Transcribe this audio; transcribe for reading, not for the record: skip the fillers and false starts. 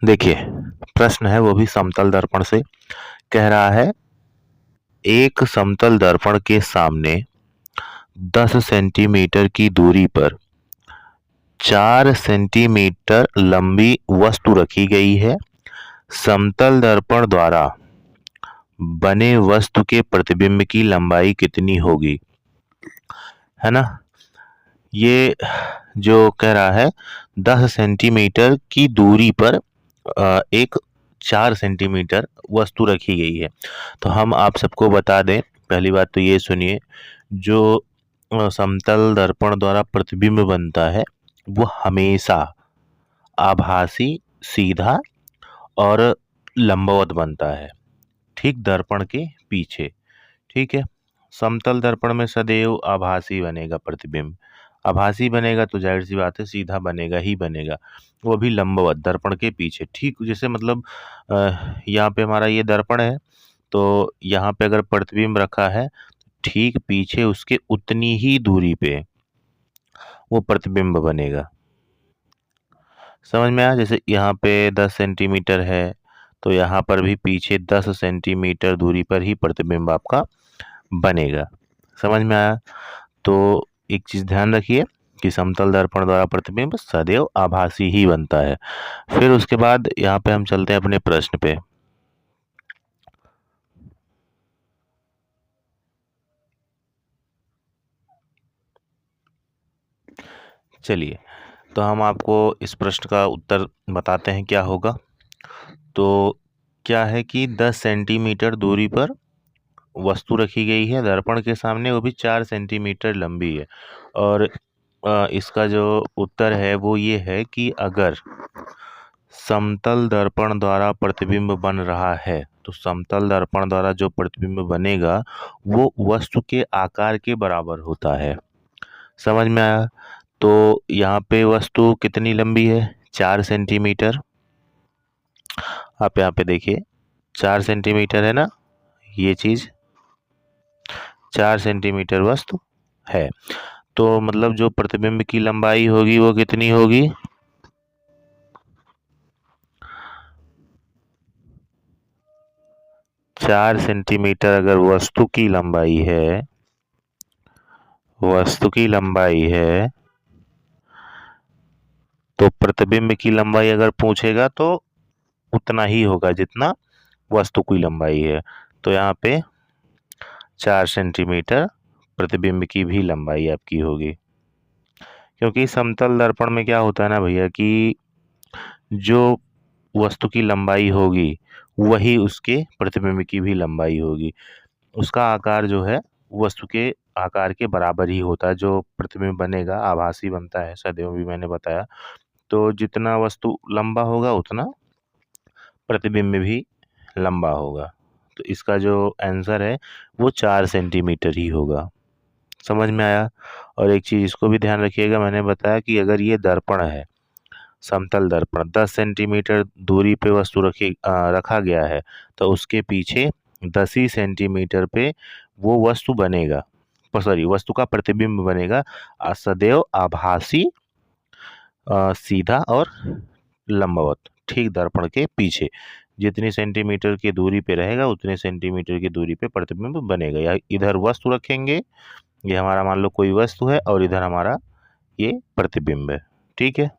देखिए, प्रश्न है वो भी समतल दर्पण से। कह रहा है एक समतल दर्पण के सामने 10 सेंटीमीटर की दूरी पर 4 सेंटीमीटर लंबी वस्तु रखी गई है। समतल दर्पण द्वारा बने वस्तु के प्रतिबिंब की लंबाई कितनी होगी? है ना? ये जो कह रहा है 10 सेंटीमीटर की दूरी पर एक 4 सेंटीमीटर वस्तु रखी गई है। तो हम आप सबको बता दें, पहली बात तो ये सुनिए, जो समतल दर्पण द्वारा प्रतिबिंब बनता है वो हमेशा आभासी, सीधा और लंबवत बनता है, ठीक दर्पण के पीछे। ठीक है, समतल दर्पण में सदैव आभासी बनेगा प्रतिबिंब। आभासी बनेगा तो जाहिर सी बात है सीधा बनेगा ही बनेगा, वो भी लंबवत दर्पण के पीछे। ठीक जैसे मतलब यहाँ पे हमारा ये दर्पण है, तो यहाँ पे अगर प्रतिबिंब रखा है, ठीक पीछे उसके उतनी ही दूरी पे वो प्रतिबिंब बनेगा। समझ में आया? जैसे यहाँ पे 10 सेंटीमीटर है, तो यहाँ पर भी पीछे 10 सेंटीमीटर दूरी पर ही प्रतिबिंब आपका बनेगा। समझ में आया? तो एक चीज़ ध्यान रखिए कि समतल दर्पण द्वारा प्रतिबिंब सदैव आभासी ही बनता है। फिर उसके बाद यहाँ पे हम चलते हैं अपने प्रश्न पे। चलिए, तो हम आपको इस प्रश्न का उत्तर बताते हैं क्या होगा। तो क्या है कि 10 सेंटीमीटर दूरी पर वस्तु रखी गई है दर्पण के सामने, वो भी 4 सेंटीमीटर लंबी है। और इसका जो उत्तर है वो ये है कि अगर समतल दर्पण द्वारा प्रतिबिंब बन रहा है, तो समतल दर्पण द्वारा जो प्रतिबिंब बनेगा वो वस्तु के आकार के बराबर होता है। समझ में आया? तो यहाँ पे वस्तु कितनी लंबी है? 4 सेंटीमीटर। आप यहाँ पे देखिए 4 सेंटीमीटर है ना, ये चीज़ 4 सेंटीमीटर वस्तु है। तो मतलब जो प्रतिबिंब की लंबाई होगी वो कितनी होगी? 4 सेंटीमीटर अगर वस्तु की लंबाई है, वस्तु की लंबाई है, तो प्रतिबिंब की लंबाई अगर पूछेगा तो उतना ही होगा जितना वस्तु की लंबाई है। तो यहाँ पे 4 सेंटीमीटर प्रतिबिंब की भी लंबाई आपकी होगी। क्योंकि समतल दर्पण में क्या होता है ना भैया कि जो वस्तु की लंबाई होगी वही उसके प्रतिबिंब की भी लंबाई होगी। उसका आकार जो है वस्तु के आकार के बराबर ही होता है। जो प्रतिबिंब बनेगा आभासी बनता है सदैव, भी मैंने बताया। तो जितना वस्तु लंबा होगा उतना प्रतिबिंब भी लंबा होगा। तो इसका जो आंसर है वो 4 सेंटीमीटर ही होगा। समझ में आया? और एक चीज़ इसको भी ध्यान रखिएगा, मैंने बताया कि अगर ये दर्पण है, समतल दर्पण 10 सेंटीमीटर दूरी पे वस्तु रखा गया है, तो उसके पीछे 10 ही सेंटीमीटर पे वो वस्तु बनेगा, सॉरी वस्तु का प्रतिबिंब बनेगा, सदैव आभासी, सीधा और लंबवत, ठीक दर्पण के पीछे। जितनी सेंटीमीटर की दूरी पे रहेगा उतने सेंटीमीटर की दूरी पे प्रतिबिंब बनेगा। या इधर वस्तु रखेंगे, ये हमारा मान लो कोई वस्तु है और इधर हमारा ये प्रतिबिंब है। ठीक है।